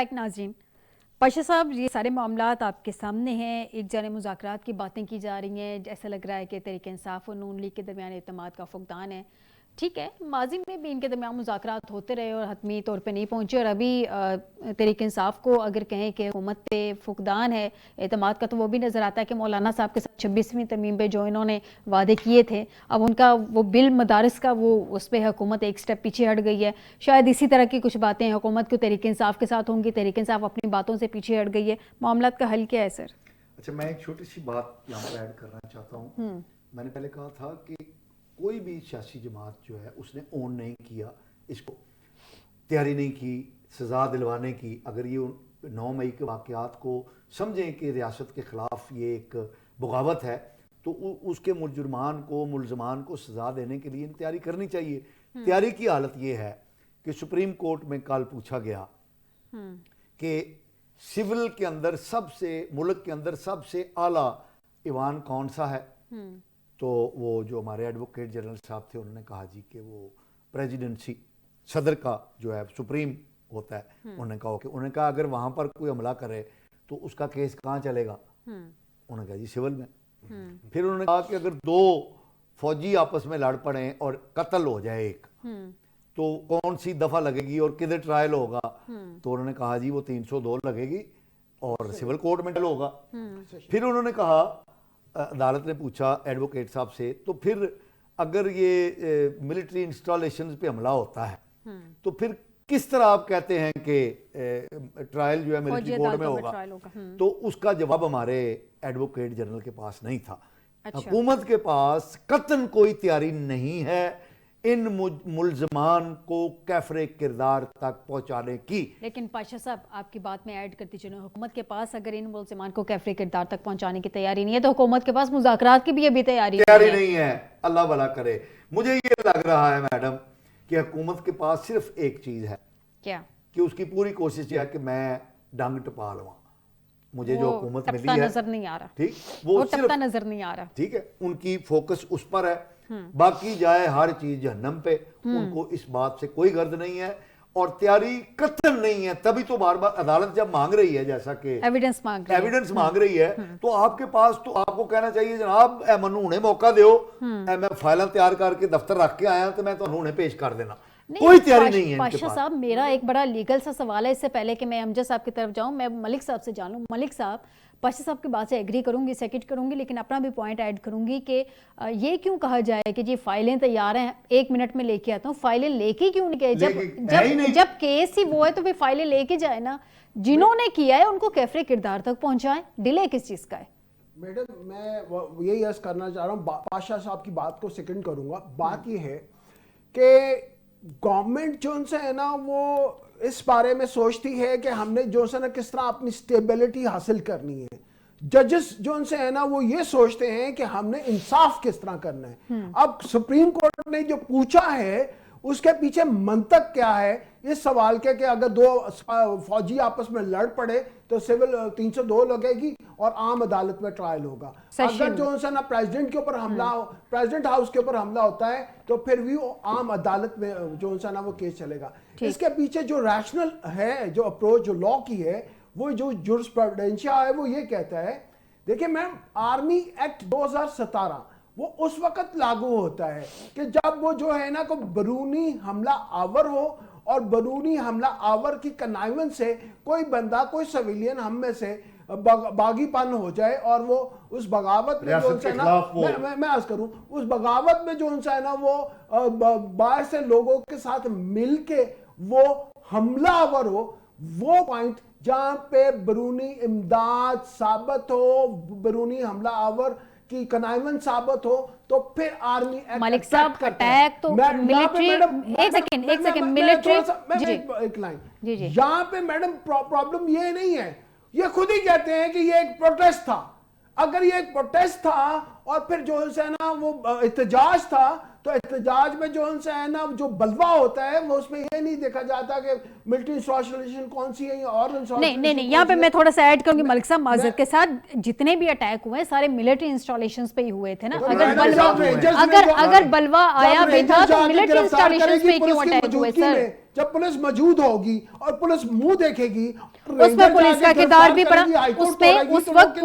Back ناظرین، پاشا صاحب یہ سارے معاملات آپ کے سامنے ہیں. ایک جانب مذاکرات کی باتیں کی جا رہی ہیں، ایسا لگ رہا ہے کہ تحریک انصاف اور نون لیگ کے درمیان اعتماد کا فقدان ہے. ٹھیک ہے، ماضی میں بھی ان کے درمیان مذاکرات ہوتے رہے اور حتمی طور پہ نہیں پہنچے، اور ابھی تحریک انصاف کو اگر کہیں کہ حکومت پہ فقدان ہے اعتماد کا، تو وہ بھی نظر آتا ہے کہ مولانا صاحب کے ساتھ 26ویں ترمیم پہ جو انہوں نے وعدے کیے تھے، اب ان کا وہ بل مدارس کا وہ اس پہ حکومت ایک سٹیپ پیچھے ہٹ گئی ہے. شاید اسی طرح کی کچھ باتیں حکومت کو تحریک انصاف کے ساتھ ہوں گی، تحریک انصاف اپنی باتوں سے پیچھے ہٹ گئی ہے. معاملات کا حل کیا ہے سر؟ اچھا، میں ایک چھوٹی سی بات یہاں پر ایڈ کرنا چاہتا ہوں. میں نے پہلے کہا تھا کہ کوئی بھی سیاسی جماعت جو ہے اس نے اون نہیں کیا، اس کو تیاری نہیں کی سزا دلوانے کی. اگر یہ 9 مئی کے واقعات کو سمجھیں کہ ریاست کے خلاف یہ ایک بغاوت ہے، تو اس کے مجرمان کو ملزمان کو سزا دینے کے لیے تیاری کرنی چاہیے. تیاری کی حالت یہ ہے کہ سپریم کورٹ میں کل پوچھا گیا کہ سول کے اندر ملک کے اندر سب سے اعلیٰ ایوان کون سا ہے. تو وہ جو ہمارے ایڈوکیٹ جنرل صاحب تھے انہوں نے کہا جی کہ وہ پریزیڈنسی صدر کا جو ہے سپریم ہوتا ہے. انہوں نے کہا اگر وہاں پر کوئی حملہ کرے تو اس کا کیس کہاں چلے گا؟ انہوں نے کہا جی سول میں. پھر انہوں نے کہا کہ اگر 2 فوجی آپس میں لڑ پڑیں اور قتل ہو جائے ایک، تو کون سی دفعہ لگے گی اور کدھر ٹرائل ہوگا؟ تو انہوں نے کہا جی وہ 302 لگے گی اور سول کورٹ میں ٹرائل ہوگا. پھر انہوں نے کہا، عدالت نے پوچھا ایڈوکیٹ صاحب سے، تو پھر اگر یہ ملٹری انسٹالیشنز پہ حملہ ہوتا ہے تو پھر کس طرح آپ کہتے ہیں کہ ٹرائل جو ہے ملٹری کورٹ میں ہوگا؟ تو اس کا جواب ہمارے ایڈوکیٹ جنرل کے پاس نہیں تھا. حکومت کے پاس قطعاً کوئی تیاری نہیں ہے ان ملزمان کو کیفر کردار تک پہنچانے کی. لیکن پاشا صاحب آپ کی بات میں ایڈ کرتی چلوں، حکومت کے پاس اگر ان ملزمان کو کیفر کردار تک پہنچانے کی تیاری نہیں ہے تو حکومت کے پاس مذاکرات کی بھی ابھی تیاری نہیں ہے. اللہ بھلا کرے. مجھے یہ لگ رہا ہے میڈم کہ حکومت کے پاس صرف ایک چیز ہے، کیا کہ اس کی پوری کوشش یہ ہے کہ میں ڈنگ ٹپا لوں. مجھے جو حکومت ملی ہے نظر نہیں آ رہا، ٹھیک، وہ ٹپتا نظر نہیں آ رہا. ٹھیک ہے، ان کی فوکس اس پر ہے. باقی جائے ہر چیز جہنم پہ، ان کو اس بات سے کوئی غرض نہیں ہے اور تیاری قطعاً نہیں ہے. تبھی تو بار بار عدالت جب مانگ رہی ہے، جیسا کہ ایویڈنس مانگ رہی ہے، تو آپ کے پاس تو آپ کو کہنا چاہیے جناب اے منو انہیں موقع دیو، میں فائلیں تیار کر کے دفتر رکھ کے آیا تو میں تو انہیں پیش کر دینا. کوئی تیاری نہیں ہے. پاشا صاحب میرا ایک بڑا لیگل سا سوال ہے، اس سے پہلے کہ میں امجد صاحب کی طرف جاؤں، میں ملک صاحب سے جانوں. ملک صاحب، پاشا صاحب کی بات سے ایگری کروں گی، سیکنڈ کروں گی، لیکن اپنا بھی پوائنٹ ایڈ کروں گی کہ یہ کیوں کہا جائے کہ جی فائلیں تیار ہیں 1 منٹ میں لے کے آتا ہوں. فائلیں لے کے کیوں نہیں گئے؟ جب کیس ہی وہ ہے تو پھر فائلیں لے کے جائے نا. جنہوں نے کیا ہے ان کو کیفر کردار تک پہنچائیں. ڈیلے کس چیز کا ہے؟ میڈم میں یہی عرض کرنا چاہ رہا ہوں، پاشا صاحب کی بات کو سیکنڈ کروں گا. بات یہ ہے کہ گورنمنٹ جو ان سے ہے نا وہ اس بارے میں سوچتی ہے کہ ہم نے جو سے نا کس طرح اپنی سٹیبلٹی حاصل کرنی ہے. ججز جو ان سے ہے نا وہ یہ سوچتے ہیں کہ ہم نے انصاف کس طرح کرنا ہے. اب سپریم کورٹ نے جو پوچھا ہے اس کے پیچھے منطق کیا ہے اس سوال کے کہ اگر 2 فوجی آپس میں لڑ پڑے تو سول 302 لگے گی اور عام عدالت میں ٹرائل ہوگا. اگر جو نا پریزیڈنٹ کے اوپر حملہ پریزیڈنٹ ہاؤس کے اوپر حملہ ہوتا ہے تو پھر بھی عام عدالت میں جو نا وہ کیس چلے گا. اس کے پیچھے جو ریشنل ہے، جو اپروچ جو لا کی ہے، وہ جو جورسپروڈنشیا ہے وہ یہ کہتا ہے، دیکھیں میم آرمی ایکٹ 2017 وہ اس وقت لاگو ہوتا ہے کہ جب وہ جو ہے نا کو بیرونی حملہ آور ہو اور بیرونی حملہ آور کی کنائیون سے کوئی بندہ کوئی سویلین ہم میں سے باغی پن ہو جائے اور وہ اس بغاوت میں جو ان سے نا میں عرض کروں اس بغاوت میں جو ان سے نا وہ باہر سے لوگوں کے ساتھ مل کے وہ حملہ آور ہو، وہ پوائنٹ جہاں پہ بیرونی امداد ثابت ہو، بیرونی حملہ آور کی کنائیون ثابت ہو، تو پھر آرمی ایکٹ ملک صاحب اٹیک تو ملٹری ایک سیکنڈ ملٹری ایک لائن یہاں پہ میڈم پرابلم یہ نہیں ہے. یہ خود ہی کہتے ہیں کہ یہ ایک پروٹیسٹ تھا. اگر یہ ایک پروٹیسٹ تھا اور پھر جو ہے نا وہ احتجاج تھا تو احتجاج میں جو ہے نا جو بلوا ہوتا ہے وہ اس میں یہ نہیں دیکھا جاتا کہ ملٹری انسٹالیشن کون سی ہے اور نہیں یہاں پہ میں تھوڑا سا ایڈ کروں گی ملک صاحب معذرت کے ساتھ. جتنے بھی اٹیک ہوئے سارے ملٹری انسٹالیشنز پہ ہی ہوئے تھے نا. اگر بلوا آیا بھی تھا تو ملٹری انسٹالیشنز پہ کیوں اٹیک ہوئے سر؟ جب پولیس موجود ہوگی اور پولیس منہ دیکھے گی، اس میں پولیس کا کردار بھی بڑا اس وقت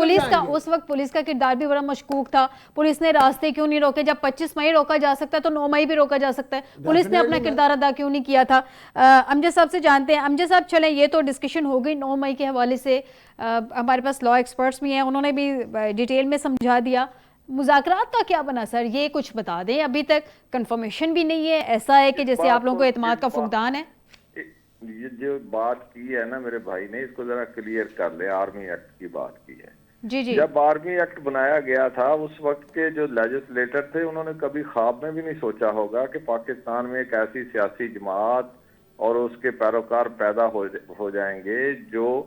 پولیس کا کردار بھی بڑا مشکوک تھا. پولیس نے راستے کیوں نہیں روکے؟ جب 25 مئی روکا جا سکتا ہے تو 9 مئی بھی روکا جا سکتا ہے. پولیس نے اپنا کردار ادا کیوں نہیں کیا تھا؟ امجد صاحب سے جانتے ہیں. امجد صاحب چلیں یہ تو ڈسکشن ہو گئی 9 مئی کے حوالے سے. ہمارے پاس لا ایکسپرٹس بھی ہیں، انہوں نے بھی ڈیٹیل میں سمجھا دیا. مذاکرات کا کیا بنا سر؟ یہ کچھ بتا دیں. ابھی تک کنفرمیشن بھی نہیں ہے. ایسا ہے کہ جیسے آپ لوگوں کو اعتماد کا فقدان ہے. یہ جو بات کی ہے نا میرے بھائی نے، اس کو ذرا کلیئر کر لیں. آرمی ایکٹ کی بات کی ہے. جی جی. جب آرمی ایکٹ بنایا گیا تھا اس وقت کے جو لیجسلیٹر تھے انہوں نے کبھی خواب میں بھی نہیں سوچا ہوگا کہ پاکستان میں ایک ایسی سیاسی جماعت اور اس کے پیروکار پیدا ہو جائیں گے جو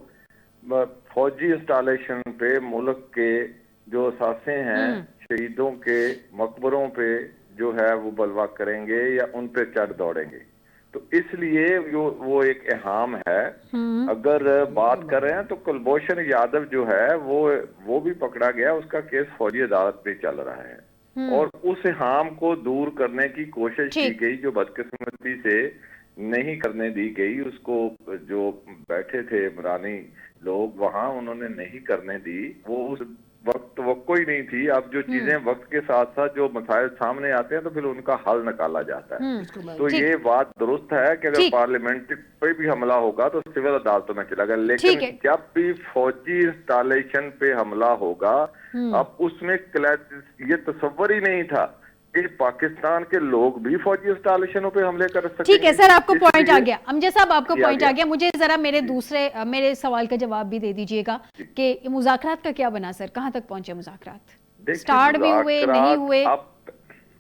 فوجی انسٹالیشن پہ ملک کے جو اثاثے ہیں شہیدوں کے مقبروں پہ جو ہے وہ بلوا کریں گے یا ان پہ چڑھ دوڑیں گے. تو اس لیے وہ ایک اہم ہے. اگر بات کر رہے ہیں تو کلبھوشن یادو جو ہے وہ بھی پکڑا گیا، اس کا کیس فوجی عدالت پہ چل رہا ہے اور اس اہم کو دور کرنے کی کوشش کی گئی جو بدقسمتی سے نہیں کرنے دی گئی. اس کو جو بیٹھے تھے عمرانی لوگ وہاں انہوں نے نہیں کرنے دی. وہ اس وقت توقع ہی نہیں تھی. اب جو چیزیں وقت کے ساتھ ساتھ جو مسائل سامنے آتے ہیں تو پھر ان کا حل نکالا جاتا ہے. تو یہ بات درست ہے کہ اگر پارلیمنٹ پہ بھی حملہ ہوگا تو سول عدالتوں میں چلا گیا، لیکن جب بھی فوجی انسٹالیشن پہ حملہ ہوگا اب اس میں یہ تصور ہی نہیں تھا کہ پاکستان کے لوگ بھی فوجی انسٹالیشنوں پہ حملے کر سکتے ہیں. ٹھیک ہے سر، آپ کو پوائنٹ آ گیا. امجد صاحب آپ کو پوائنٹ آ گیا. مجھے ذرا میرے سوال کا جواب بھی دے دیجئے گا کہ مذاکرات کا کیا بنا سر؟ کہاں تک پہنچے مذاکرات؟ سٹارٹ بھی ہوئے نہیں ہوئے؟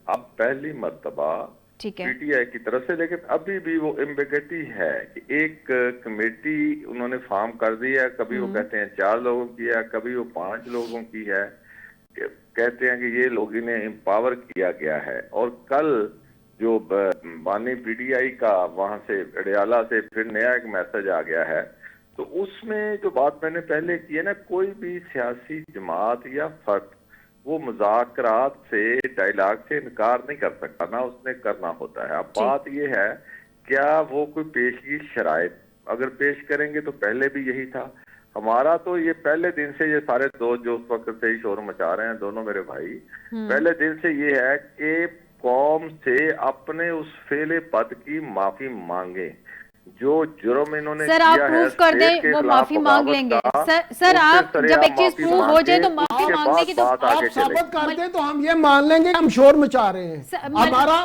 اب پہلی مرتبہ پی ٹی آئی کی طرف سے، لیکن ابھی بھی وہ ایمبیگٹی ہے کہ ایک کمیٹی انہوں نے فارم کر دی ہے. کبھی وہ کہتے ہیں 4 لوگوں کی ہے، کبھی وہ 5 لوگوں کی ہے. کہتے ہیں کہ یہ لوگ انہیں امپاور کیا گیا ہے. اور کل جو بانی پی ٹی آئی کا وہاں سے اڈیالہ سے پھر نیا ایک میسج آ گیا ہے. تو اس میں جو بات میں نے پہلے کی ہے نا، کوئی بھی سیاسی جماعت یا فرد وہ مذاکرات سے ڈائیلاگ سے انکار نہیں کر سکتا، نہ اس نے کرنا ہوتا ہے. اب بات یہ ہے کیا وہ کوئی پیشگی شرائط اگر پیش کریں گے تو پہلے بھی یہی تھا. ہمارا تو یہ پہلے دن سے یہ سارے دو جو اس وقت سے ہی شور مچا رہے ہیں دونوں میرے بھائی، پہلے دن سے یہ ہے کہ قوم سے اپنے اس فعل بد کی معافی مانگیں. جو جرم انہوں نے سر آپ پروف کر دیں وہ معافی مانگ لیں گے. سر آپ جب ایک چیز پروف ہو جائے تو معافی مانگنے کی تو آپ ثابت کر دیں تو ہم یہ مان لیں گے ہم شور مچا رہے ہیں.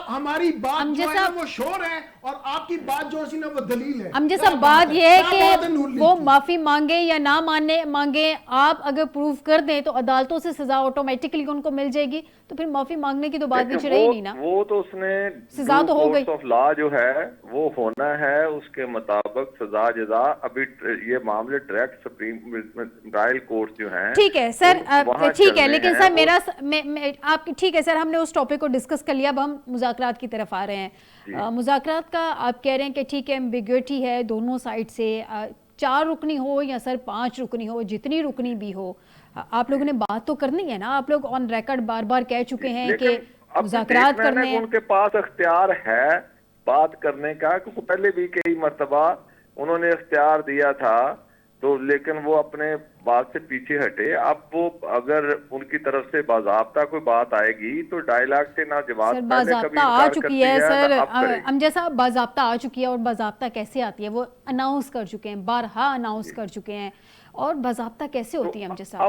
ہماری بات جو ہے وہ شور ہے اور آپ کی بات جو ہے وہ دلیل ہے. امجد صاحب بات یہ ہے کہ وہ معافی مانگے یا نہ مانگے، آپ اگر پروف کر دیں تو عدالتوں سے سزا آٹومیٹکلی ان کو مل جائے گی. تو پھر معافی مانگنے کی تو بات بھی رہی نہیں نا. وہ تو اس نے سزا تو ہو گئی. آف لا جو ہے وہ ہونا ہے، اس کے مطابق سزا جزا. ابھی یہ معاملے ڈائریکٹ سپریم ٹرائل کورٹ جو ہیں. ٹھیک ہے سر، ٹھیک ہے، لیکن سر میرا آپ ٹھیک ہے سر، ہم نے اس ٹاپک کو ڈسکس کر لیا. اب ہم مذاکرات کی طرف آ رہے ہیں. مذاکرات کا آپ کہہ رہے ہیں کہ ٹھیک ہے ایمبیگوٹی ہے دونوں سائڈ سے، 4 رکنی ہو یا سر 5 رکنی ہو، جتنی رکنی بھی ہو، آپ لوگوں نے بات تو کرنی ہے نا. آپ لوگ آن ریکارڈ بار بار کہہ چکے ہیں کہ مذاکرات کرنے ہیں. ان کے پاس اختیار ہے بات کرنے کا، کیونکہ پہلے بھی کئی مرتبہ انہوں نے اختیار دیا تھا تو لیکن وہ اپنے بات سے پیچھے ہٹے. اب وہ اگر ان کی طرف سے باضابطہ کوئی بات آئے گی تو ڈائیلاگ سے نہ جواب پہلے کبھی آ چکی ہے سر. امجد صاحب باضابطہ آ چکی ہے، اور باضابطہ کیسے آتی ہے؟ وہ اناؤنس کر چکے ہیں، بارہا اناؤنس کر چکے ہیں. اور باضابطہ کیسے ہوتی ہے امجد صاحب؟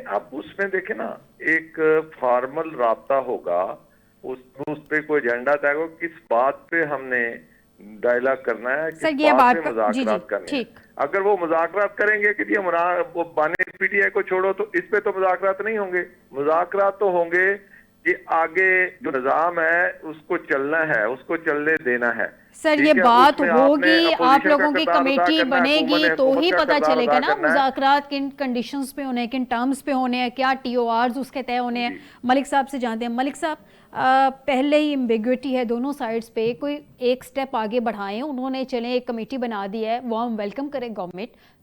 اب اس میں دیکھیں نا، ایک فارمل رابطہ ہوگا، اس پہ کوئی ایجنڈا طے ہوگا کس بات پہ ہم نے ڈائیلاگ کرنا ہے، کس بات پہ مذاکرات کرنے ہیں. اگر وہ مذاکرات کریں گے کہ وہ بانی پی ٹی آئی کو چھوڑو تو اس پہ تو مذاکرات نہیں ہوں گے. مذاکرات تو ہوں گے کہ آگے جو نظام ہے اس کو چلنا ہے، اس کو چلنے دینا ہے. سر یہ بات ہوگی، آپ لوگوں کی کمیٹی بنے گی تو ہی پتہ چلے گا نا مذاکرات کن کنڈیشنز پہ ہونے ہیں، کن ٹرمز پہ ہونے ہیں، کیا ٹی او آرز اس کے طے ہونے ہیں. ملک صاحب سے جانتے ہیں. ملک صاحب پہلے ہی امبیگوٹی ہے دونوں سائڈز پہ, کوئی ایک سٹیپ آگے بڑھائیں. انہوں نے چلیں ایک کمیٹی بنا دی ہے, وارم ویلکم کرے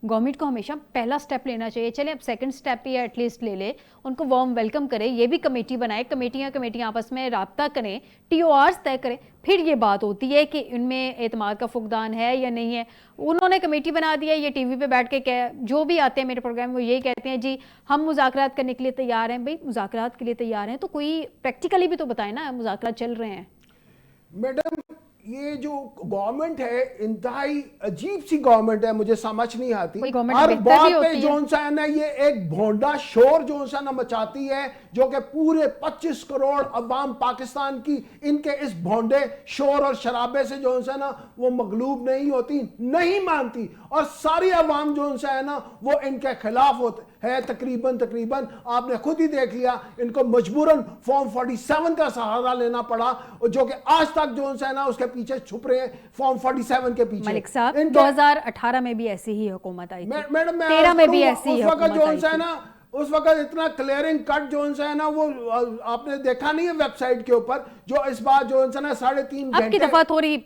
گورنمنٹ کو ہمیشہ پہلا سٹیپ لینا چاہیے. چلیں اب سیکنڈ سٹیپ ہی ایٹ لیسٹ لے لے, ان کو وارم ویلکم کرے, یہ بھی کمیٹی بنائے, کمیٹیاں آپس میں رابطہ کریں, ٹی او آرز طے کریں, پھر یہ بات ہوتی ہے کہ ان میں اعتماد کا فقدان ہے یا نہیں ہے. انہوں نے کمیٹی بنا دی ہے, یہ ٹی وی پہ بیٹھ کے جو بھی آتے ہیں میرے پروگرام وہ یہی کہتے ہیں جی ہم مذاکرات کرنے کے لیے تیار ہیں. بھائی مذاکرات کے لیے تیار ہیں تو کوئی پریکٹیکلی بھی تو بتائیں نا مذاکرات چل رہے ہیں. میڈم یہ جو گورنمنٹ ہے انتہائی عجیب سی گورنمنٹ ہے, مجھے سمجھ نہیں آتی. ہر بات پہ جون سا ہے نا یہ ایک بھونڈا شور جون سا نا مچاتی ہے, جو کہ پورے 25 کروڑ عوام پاکستان کی ان کے اس بھونڈے شور اور شرابے سے جون سا نا وہ مغلوب نہیں ہوتی, نہیں مانتی, اور ساری عوام جون سا ہے نا وہ ان کے خلاف ہے. تقریباً آپ نے خود ہی دیکھ لیا ان کو مجبوراً فارم 47 کا سہارا لینا پڑا, جو کہ آج تک جون سا ہے نا اس کے پیچھے چھپ رہے ہیں فارم 47 کے پیچھے. ملک صاحب 2018 میں بھی ایسی ہی حکومت آئی تھی, میڈم 13 میں بھی ایسی ہی حکومت آئی تھی. اس وقت اتنا کلیئرنگ کٹ جون سا ہے نا وہ آپ نے دیکھا نہیں ہے ویب سائٹ کے اوپر, جو اس بار جون سا نا 3.5 گھنٹے اب کی دفعہ تھوڑی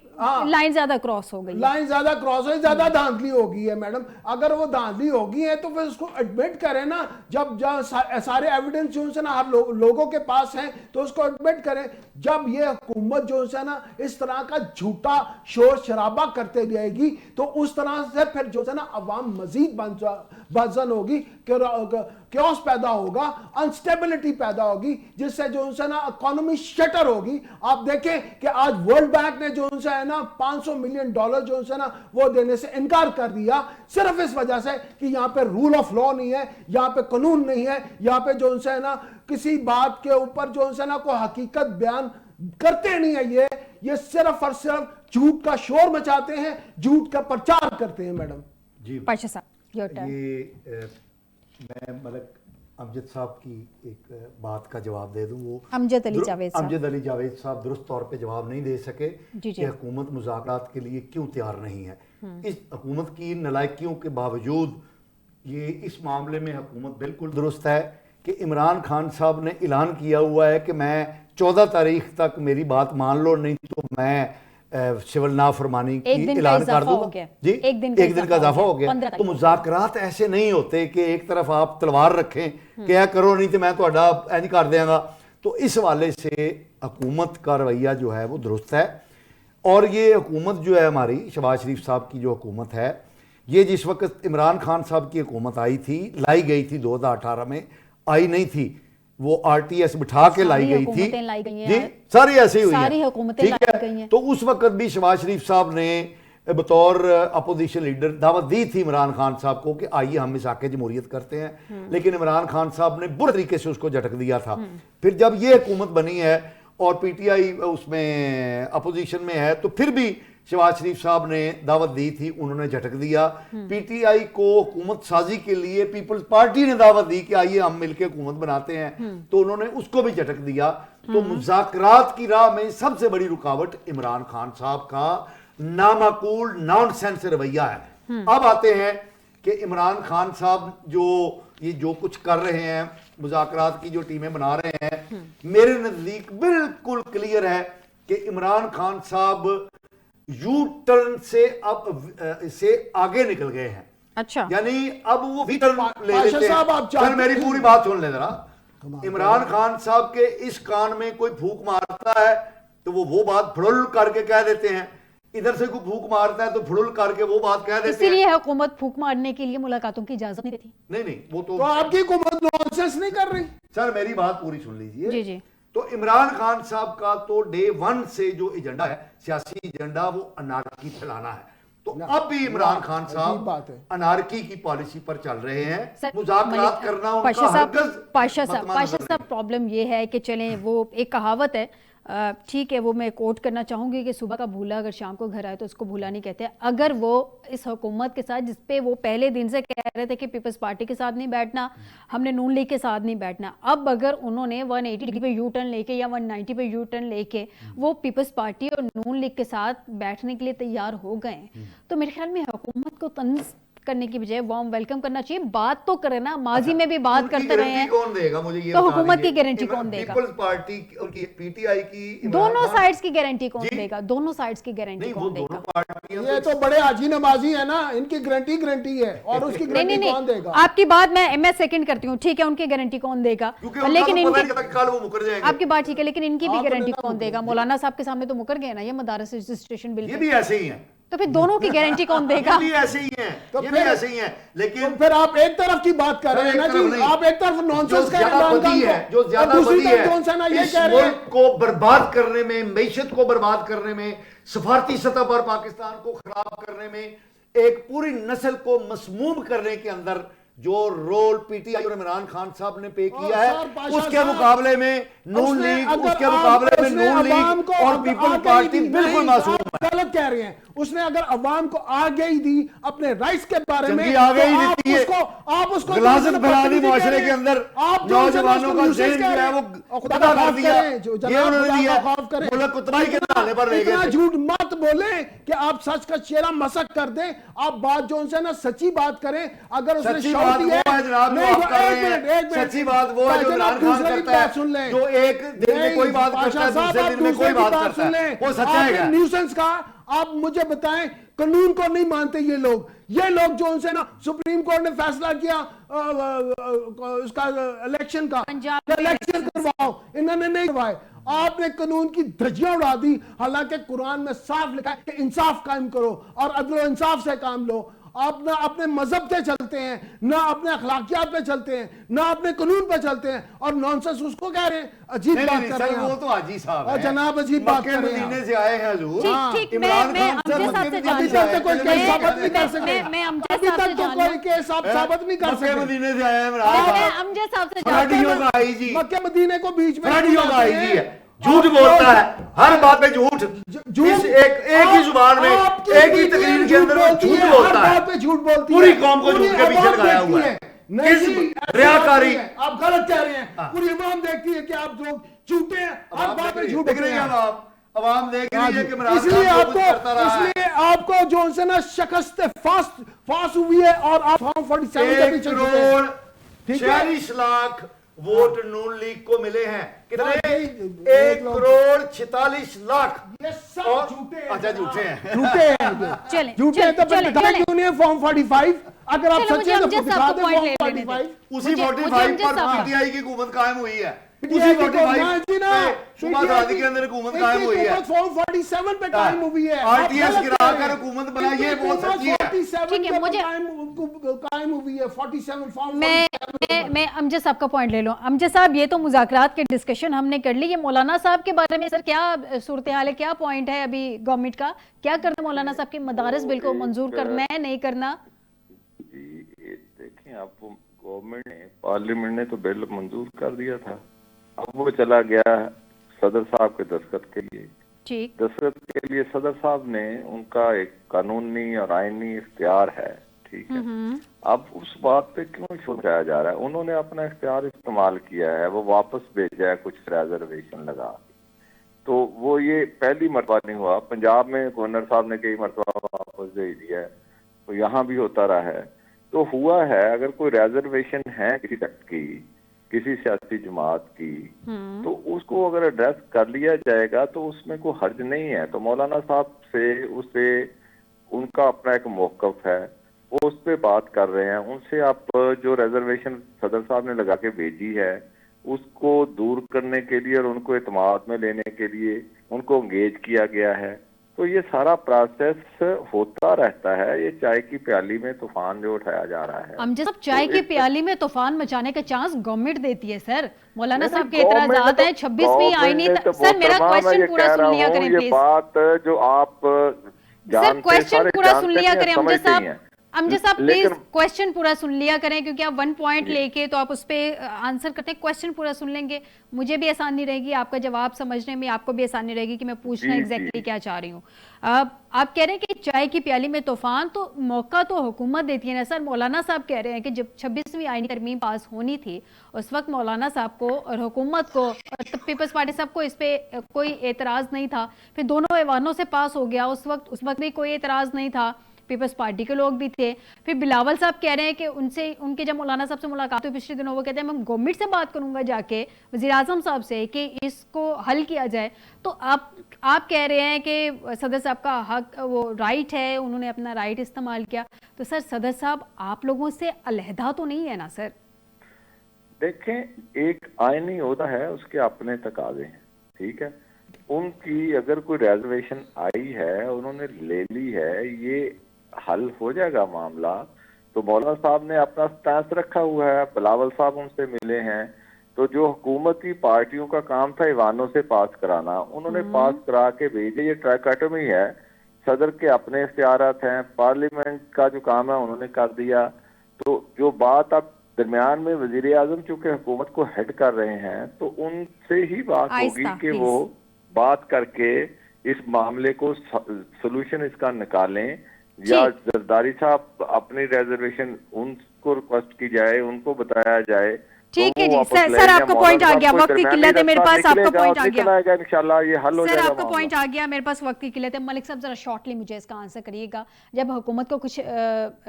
لائن زیادہ کراس ہو گئی, زیادہ دھاندلی ہو گئی ہے. میڈم اگر وہ دھاندلی ہو گئی ہے تو پھر اس کو ایڈمٹ کریں نا, جب سارے ایویڈنس جو ہے نا ہر لوگوں کے پاس ہیں تو اس کو ایڈمٹ کریں. جب یہ حکومت جو ہے نا اس طرح کا جھوٹا شور شرابہ کرتے جائے گی تو اس طرح سے پھر جو ہے نا عوام مزید بزن ہوگی, کیوس پیدا ہوگا, انسٹیبلٹی پیدا ہوگی, جس سے جو ہے نا اکانومی شٹر ہوگی. آپ دیکھیں کہ آج ورلڈ بینک نے جو ہے نا $500 ملین جو ہے نا وہ دینے سے انکار کر دیا, صرف اس وجہ سے کہ یہاں پہ رول آف لا نہیں ہے, یہاں پہ قانون نہیں ہے, یہاں پہ جو ہے نا کسی بات کے اوپر جو ہے نا کوئی حقیقت بیان کرتے نہیں ہے. یہ صرف اور صرف جھوٹ کا شور مچاتے ہیں, جھوٹ کا پرچار کرتے ہیں. میڈم جی پاشا صاحب یہ میں ملک امجد صاحب کی ایک بات کا جواب دے دوں. وہ امجد علی جاوید صاحب درست طور پہ جواب نہیں دے سکے کہ حکومت مذاکرات کے لیے کیوں تیار نہیں ہے. اس حکومت کی نالائکیوں کے باوجود یہ اس معاملے میں حکومت بالکل درست ہے کہ عمران خان صاحب نے اعلان کیا ہوا ہے کہ میں 14 تاریخ تک میری بات مان لو, نہیں تو میں سول نافرمانی کی اعلان کر دوں گا. جی ایک دن کا اضافہ ہو گیا. تو مذاکرات ایسے نہیں ہوتے کہ ایک طرف آپ تلوار رکھیں کہ کرو نہیں تو میں تہاڈا اینج کر دیاں گا. تو اس حوالے سے حکومت کا رویہ جو ہے وہ درست ہے. اور یہ حکومت جو ہے ہماری شہباز شریف صاحب کی جو حکومت ہے, یہ جس وقت عمران خان صاحب کی حکومت آئی تھی, لائی گئی تھی 2018 میں, آئی نہیں تھی, وہ آر ٹی ایس بٹھا کے لائی گئی تھی. جی ساری ایسے ہی ہوئی ہیں. تو اس وقت بھی شہباز شریف صاحب نے بطور اپوزیشن لیڈر دعوت دی تھی عمران خان صاحب کو کہ آئیے ہم مساق جمہوریت کرتے ہیں, لیکن عمران خان صاحب نے برے طریقے سے اس کو جھٹک دیا تھا. پھر جب یہ حکومت بنی ہے اور پی ٹی آئی اس میں اپوزیشن میں ہے تو پھر بھی شہباز شریف صاحب نے دعوت دی تھی, انہوں نے جھٹک دیا. پی ٹی آئی کو حکومت سازی کے لیے پیپلز پارٹی نے دعوت دی کہ آئیے ہم مل کے حکومت بناتے ہیں, تو انہوں نے اس کو بھی جھٹک دیا. تو مذاکرات کی راہ میں سب سے بڑی رکاوٹ عمران خان صاحب کا نامعقول نان سینس رویہ ہے. اب آتے ہیں کہ عمران خان صاحب جو کچھ کر رہے ہیں, مذاکرات کی جو ٹیمیں بنا رہے ہیں, میرے نزدیک بالکل کلیئر ہے کہ عمران خان صاحب یو ٹرن سے اب سے آگے نکل گئے ہیں. اچھا یعنی اب وہ وی ٹرن لے لیتے ہیں. میری پوری بات سن لیں ذرا. عمران خان صاحب کے اس کان میں کوئی پھونک مارتا ہے تو وہ بات پھڑل کر کے کہہ دیتے ہیں, ادھر سے کوئی پھونک مارتا ہے تو پھڑل کر کے وہ بات کہہ دیتے ہیں. اسی لیے حکومت پھونک مارنے کے لیے ملاقاتوں کی اجازت نہیں دیتی. نہیں وہ تو آپ کی حکومت نانسنس نہیں کر رہی. سر میری بات پوری سن لیجئے. جی جی. تو عمران خان صاحب کا تو ڈے 1 سے جو ایجنڈا ہے, سیاسی ایجنڈا, وہ انارکی پھیلانا ہے. تو اب بھی عمران خان صاحب انارکی کی پالیسی پر چل رہے ہیں. مذاکرات کرنا ان کا ہرگز. پاشا صاحب پرابلم یہ ہے کہ چلیں وہ ایک کہاوت ہے, ٹھیک ہے وہ میں کوٹ کرنا چاہوں گی کہ صبح کا بھولا اگر شام کو گھر آئے تو اس کو بھولا نہیں کہتے. اگر وہ اس حکومت کے ساتھ, جس پہ وہ پہلے دن سے کہہ رہے تھے کہ پیپلز پارٹی کے ساتھ نہیں بیٹھنا, ہم نے نون لیگ کے ساتھ نہیں بیٹھنا, اب اگر انہوں نے 180 ڈگری پہ یو ٹرن لے کے یا 190 پہ یو ٹرن لے کے وہ پیپلز پارٹی اور نون لیگ کے ساتھ بیٹھنے کے لیے تیار ہو گئے, تو میرے خیال میں حکومت کو طنز کرنے کی بجائے وارم ویلکم کرنا چاہیے. بات تو کرے نا, ماضی میں بھی بات کرتے رہے ہیں. کون دے گا مجھے یہ تو بتا حکومت دیجئے. کی گارنٹی کون دے گا؟ پیپلز پارٹی اور پی ٹی آئی کی دونوں سائڈز کی گارنٹی کون دے گا؟ دونوں سائڈز کی گارنٹی کون دے گا؟ یہ تو بڑے آجی نمازی ہے نا, ان کی گارنٹی ہے, اور اس کی گارنٹی کون دے گا؟ آپ کی بات میں سیکنڈ کرتی ہوں, ٹھیک ہے, ان کی گارنٹی کون دے گا, لیکن ان کی آپ کی بات ٹھیک ہے, لیکن ان کی بھی گارنٹی کون دے گا؟ مولانا صاحب کے سامنے تو مکر گئے نا یہ مدارس رجسٹریشن بل. یہ بھی ایسے ہی ہیں, تو پھر دونوں کی گارنٹی کون دے گا؟ یہ بھی ایسے ہی ہیں, یہ بھی ایسے ہی ہیں. لیکن پھر آپ ایک طرف کی بات کر رہے ہیں نا جی, آپ ایک طرف نونسنس کا جو زیادہ بدی ہے اس ملک کو برباد کرنے میں, معیشت کو برباد کرنے میں, سفارتی سطح پر پاکستان کو خراب کرنے میں, ایک پوری نسل کو مسموم کرنے کے اندر جو رول پی ٹی آئی اور عمران خان صاحب نے پے کیا ہے, اس کے مقابلے میں نون لیگ, اس کے مقابلے میں نون لیگ اور پیپلز پارٹی بالکل معصوم ہے. غلط کہہ رہے ہیں. اس نے اگر عوام کو آگے ہی دی اپنے رائٹس کے بارے میں, آگے ہی دیتی ہے, آپ اس کو غلاظت پھیلا دی معاشرے کے اندر, نوجوانوں کا ذہن جو ہے وہ خدا کر دیا, یہ انہوں نے دیا, ملک کو تباہی کے نالے پر لے گئے. اتنا جھوٹ مت بولیں کہ آپ سچ کا چہرہ مسخ کر دیں. آپ بات جو ان سے نا سچی بات کریں. اگر اس نے سچی بات وہ ہے جناب جو آپ کر رہے ہیں, سچی بات وہ ہے جو عمران خان کرتا ہے, جو ایک دن میں کوئی بات کرتا ہے, دوسرے دن میں کوئی بات کرتا ہے, وہ سچا ہے. نیوسنس کا آپ مجھے بتائیں, قانون کو نہیں مانتے یہ لوگ جو ان سے نا سپریم کورٹ نے فیصلہ کیا اس کا الیکشن کا, الیکشن کرواؤ, انہوں نے نہیں کروائے. آپ نے قانون کی دھجیاں اڑا دی, حالانکہ قرآن میں صاف لکھا ہے کہ انصاف قائم کرو اور عدل و انصاف سے کام لو. آپ نہ اپنے مذہب پہ چلتے ہیں, نہ اپنے اخلاقیات پہ چلتے ہیں, نہ اپنے قانون پہ چلتے ہیں, اور نانسنس اس کو کہہ رہے ہیں. عجیب بات کر رہے ہیں وہ تو حاجی صاحب ہیں جناب, عجیب بات کر رہے ہیں. مدینے سے آئے ہیں حضور, میں امجد صاحب سے ابھی تک تو کوئی کیس ثابت نہیں کر سکے, ابھی تک تو کوئی کیس آپ ثابت نہیں کر سکے. مدینے سے آئے ہیں امجد صاحب سے فراڈیوں کا آئی جی, مکہ مدینے کو بیچ میں فراڈیوں کا آئی جی ہے, جھوٹ بولتا ہے, ہر بات پہ جھوٹ, ایک ہی زبان میں ایک ہی تقریر کے اندر وہ جھوٹ بولتا ہے, پوری قوم کو جھوٹ کے پیچھے لگایا ہوا ہے. ریاکاری, آپ غلط کہہ رہے ہیں. پوری عوام دیکھتی ہے کہ آپ لوگ جھوٹے ہیں, ہر بات پہ جھوٹ دیکھ رہے ہیں. عوام دیکھ رہی ہے کہ عمران اس لیے خان آپ کو, اس لیے آپ کو جو ان سے نا شکست فاس ہوئی ہے, اور آپ 47 کے پیچھے 1.46 لاکھ ووٹ نون لیگ کو ملے ہیں. کتنے؟ 1.46 لاکھ. یہ سب جھوٹے ہیں. اچھا جھوٹے ہیں, جھوٹے ہیں, جھوٹے ہیں. تو پھر دکھا کیوں نہیں ہے فارم 45؟ اگر آپ سچے ہیں تو دکھا دیں فارم 45. اسی 45 پر پی ٹی آئی کی حکومت قائم ہوئی ہے, اسی 45 پہ صوبہ دادی کے اندر حکومت قائم ہوئی ہے, فارم 47 پہ قائم ہوئی ہے, آر ٹی ایس گرا کر حکومت بنا, یہ بہت سچی ہے. 47 پہ قائم ہوئی ہے, 47 فارم. میں امجد صاحب کا پوائنٹ لے لوں. امجد صاحب, یہ تو مذاکرات کے ڈسکشن ہم نے کر لی, یہ مولانا صاحب کے بارے میں سر کیا صورتحال ہے, کیا پوائنٹ ہے ابھی گورنمنٹ کا, کیا کرنا مولانا صاحب کے مدارس بل کو منظور کرنا ہے, نہیں کرنا؟ جی دیکھیں, آپ گورنمنٹ نے, پارلیمنٹ نے تو بل منظور کر دیا تھا, اب وہ چلا گیا صدر صاحب کے دستخط کے لیے. دستخط کے لیے صدر صاحب نے, ان کا ایک قانونی اور آئینی اختیار ہے, ٹھیک ہے. اب اس بات پہ کیوں سوچایا جا رہا ہے؟ انہوں نے اپنا اختیار استعمال کیا ہے, وہ واپس بھیجا ہے کچھ ریزرویشن لگا, تو وہ یہ پہلی مرتبہ نہیں ہوا. پنجاب میں گورنر صاحب نے کئی مرتبہ واپس بھیج دیا ہے, تو یہاں بھی ہوتا رہا ہے. تو ہوا ہے, اگر کوئی ریزرویشن ہے کسی سیکٹ کی, کسی سیاسی جماعت کی, تو اس کو اگر ایڈریس کر لیا جائے گا تو اس میں کوئی حرج نہیں ہے. تو مولانا صاحب سے ان کا اپنا ایک موقف ہے, وہ اس پہ بات کر رہے ہیں. ان سے آپ جو ریزرویشن صدر صاحب نے لگا کے بھیجی ہے, اس کو دور کرنے کے لیے اور ان کو اعتماد میں لینے کے لیے ان کو انگیج کیا گیا ہے. تو یہ سارا پروسیس ہوتا رہتا ہے. یہ چائے کی پیالی میں طوفان جو اٹھایا جا رہا ہے, امجد صاحب, چائے کی پیالی میں طوفان مچانے کا چانس گورنمنٹ دیتی ہے سر. مولانا صاحب کے اعتراضات ہیں 26ویں آئینی. سر میرا کویسچن پورا سن لیا کریں پلیز. یہ بات جو آپ سر کویسچن پورا سن لیا کریں امجد صاحب. امجد صاحب پلیز کویسچن پورا سن لیا کریں, کیونکہ آپ 1 پوائنٹ لے کے تو آپ اس پہ آنسر کرتے ہیں. کویسچن پورا سن لیں گے, مجھے بھی آسانی رہے گی آپ کا جواب سمجھنے میں, آپ کو بھی آسانی رہے گی کہ میں پوچھنا ایگزیکٹلی کیا چاہ رہی ہوں. آپ کہہ رہے ہیں کہ چائے کی پیالی میں طوفان, تو موقع تو حکومت دیتی ہے نا سر. مولانا صاحب کہہ رہے ہیں کہ جب 26ویں آئینی ترمیم پاس ہونی تھی, اس وقت مولانا صاحب کو اور حکومت کو اور پیپلز پارٹی صاحب کو اس پہ کوئی اعتراض نہیں تھا. پھر دونوں ایوانوں سے پاس ہو گیا, اس وقت بھی کوئی اعتراض نہیں تھا. پیپلز پارٹی کے لوگ بھی تھے. پھر بلاول صاحب کہہ رہے ہیں کہ ان کے جب مولانا صاحب سے ملاقات ہوئی پچھلے دنوں وہ کہتے ہیں میں گورنمنٹ سے بات کروں گا جا کے وزیر اعظم صاحب سے کہ اس کو حل کیا جائے. تو آپ کہہ رہے ہیں کہ صدر صاحب کا حق وہ رائٹ ہے, انہوں نے اپنا رائٹ استعمال کیا. تو سر صدر صاحب آپ لوگوں سے علیحدہ تو نہیں ہے نا سر؟ دیکھیں ایک آئینی عہدہ ہے, اس کے اپنے تقاضے ہیں, ٹھیک ہے. ان کی اگر کوئی ریزرویشن آئی ہے انہوں نے لے لی ہے, یہ حل ہو جائے گا معاملہ. تو مولانا صاحب نے اپنا سٹانس رکھا ہوا ہے, بلاول صاحب ان سے ملے ہیں. تو جو حکومتی پارٹیوں کا کام تھا ایوانوں سے پاس کرانا, انہوں نے پاس کرا کے بھیجے. یہ ٹرائکاٹمی ہے, صدر کے اپنے اختیارات ہیں, پارلیمنٹ کا جو کام ہے انہوں نے کر دیا. تو جو بات اب درمیان میں وزیر اعظم چونکہ حکومت کو ہیڈ کر رہے ہیں تو ان سے ہی بات ہوگی کہ وہ بات کر کے اس معاملے کو سولوشن اس کا نکالیں, یا زرداری صاحب اپنی ریزرویشن ان کو ریکویسٹ کی جائے, ان کو بتایا جائے. ٹھیک ہے جی سر, آپ کا پوائنٹ آ گیا, وقت کی قلت ہے میرے پاس, آپ کا پوائنٹ آ گیا انشاءاللہ یہ حل ہو جائے گا. سر آپ کا پوائنٹ آ گیا, میرے پاس وقت کی قلت ہے. ملک صاحب ذرا شارٹلی مجھے اس کا آنسر کریے گا. جب حکومت کو کچھ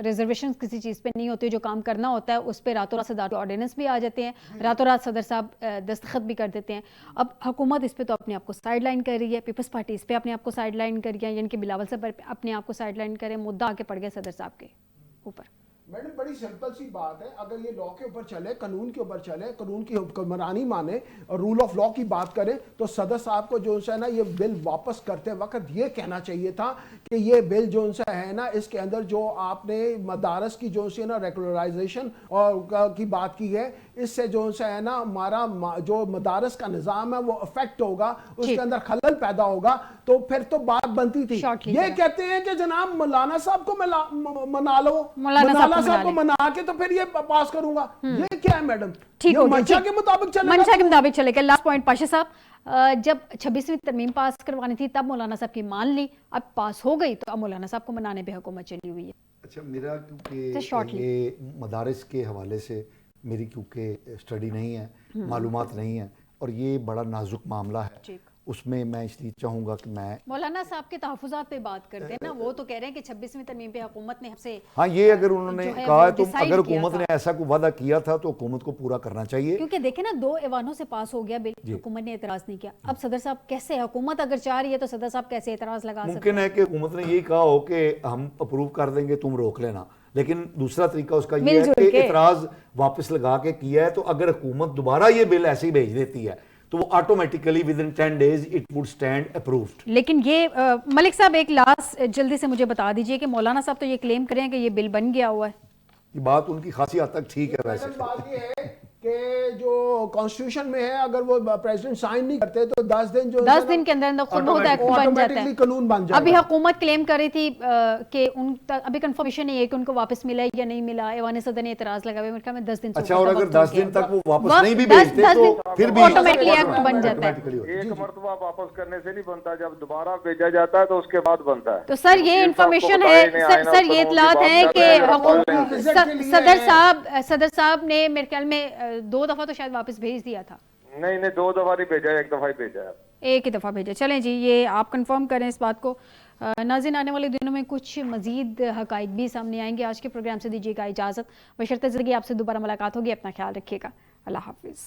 ریزرویشن کسی چیز پہ نہیں ہوتی, جو کام کرنا ہوتا ہے اس پہ راتوں رات صدارتی آرڈیننس بھی آ جاتے ہیں, راتوں رات صدر صاحب دستخط بھی کر دیتے ہیں. اب حکومت اس پہ تو اپنے آپ کو سائڈ لائن کر رہی ہے, پیپلز پارٹی اس پہ اپنے آپ کو سائڈ لائن کر رہی ہے, یعنی کہ بلاول صاحب اپنے آپ کو سائڈ لائن کرے, مدعا آ کے پڑ گیا صدر صاحب کے اوپر. میڈم بڑی سمپل سی بات ہے, اگر یہ لا کے اوپر چلے, قانون کے اوپر چلے, قانون کی حکمرانی مانے اور رول آف لا کی بات کریں, تو صدر صاحب کو جو ہے نا یہ بل واپس کرتے وقت یہ کہنا چاہیے تھا کہ یہ بل جو ہے نا اس کے اندر جو آپ نے مدارس کی جو ہے نا ریگولرائزیشن اور کی بات کی ہے, اس سے جو ہے نا ہمارا جو مدارس کا نظام ہے وہ افیکٹ ہوگا, اس کے اندر خلل پیدا ہوگا. تو پھر تو بات بنتی تھی. یہ کہتے ہیں کہ جناب مولانا صاحب کو منا لو, مولانا صاحب کو منا کے تو پھر یہ پاس کروں گا. یہ کیا ہے میڈم؟ ٹھیک ہو گیا, منشا کے مطابق چلے گا, منشا کے مطابق چلے گا. لاسٹ پوائنٹ پاشا صاحب, جب 26ویں ترمیم پاس کروانی تھی تب مولانا صاحب کی مان لی, اب پاس ہو گئی تو اب مولانا صاحب کو منانے پہ حکومت چلی ہوئی ہے. اچھا میرا کیونکہ یہ مدارس کے حوالے سے میری کیونکہ اسٹڈی نہیں ہے, معلومات نہیں ہے, اور یہ بڑا نازک معاملہ ہے, اس میں اس لیے چاہوں گا کہ میں مولانا صاحب کے تحفظات پہ بات کرتے ہیں نا, وہ تو کہہ رہے ہیں کہ 26ویں ترمیم پہ حکومت نے ہم سے, ہاں یہ اگر انہوں نے کہا تو اگر حکومت نے ایسا کوئی وعدہ کیا تھا تو حکومت کو پورا کرنا چاہیے, کیونکہ دیکھیں نا 2 ایوانوں سے پاس ہو گیا بل, حکومت نے اعتراض نہیں کیا. اب صدر صاحب کیسے, حکومت اگر چاہ رہی ہے تو صدر صاحب کیسے اعتراض لگا سکتے ہیں؟ ممکن ہے کہ حکومت نے یہی کہا ہو کہ ہم اپروو کر دیں گے, تم روک لینا, لیکن دوسرا طریقہ اس کا یہ ہے کہ اعتراض واپس لگا کے کیا ہے. تو اگر حکومت دوبارہ یہ بل ایسے ہی بھیج دیتی ہے تو وہ automatically within 10 days it would stand approved. لیکن یہ ملک صاحب ایک لاسٹ جلدی سے مجھے بتا دیجئے کہ مولانا صاحب تو یہ کلیم کریں کہ یہ بل بن گیا ہوا ہے. یہ بات ان کی خاصی حد تک ٹھیک ہے. ویسے بات یہ ہے کہ جو کانسٹیٹیوشن میں ہے اگر وہ پریزیڈنٹ سائن نہیں کرتے تو 10 دن جو 10 دن کے اندر خود بہت ایکٹ بن جاتا ہے, قانون بن جائے. ابھی حکومت کلیم کر رہی تھی کہ ان ابھی کنفرمیشن نہیں ہے کہ ان کو واپس ملا ہے یا نہیں ملا, ایوان صدر نے اعتراض لگا ہوا ہے 10 دن سے. اچھا, اور اگر 10 دن تک وہ واپس نہیں بھی بھیجتے تو پھر بھی آٹومیٹکلی ایکٹ بن جاتا ہے. ایک مرتبہ واپس کرنے سے نہیں بنتا, جب دوبارہ بھیجا جاتا ہے تو اس کے بعد بنتا ہے. تو سر یہ انفارمیشن ہے, سر یہ اطلاعات ہیں کہ صدر صاحب نے میرے خیال میں 2 دفعہ تو شاید واپس بھیج دیا تھا. نہیں 2 دفعہ نہیں بھیجا, 1 دفعہ ہی بھیجا ہے, ایک ہی دفعہ بھیجا. چلیں جی, یہ آپ کنفرم کریں اس بات کو. ناظرین آنے والے دنوں میں کچھ مزید حقائق بھی سامنے آئیں گے. آج کے پروگرام سے دیجیے گا اجازت, بشرطِ زندگی آپ سے دوبارہ ملاقات ہوگی. اپنا خیال رکھیے گا. اللہ حافظ.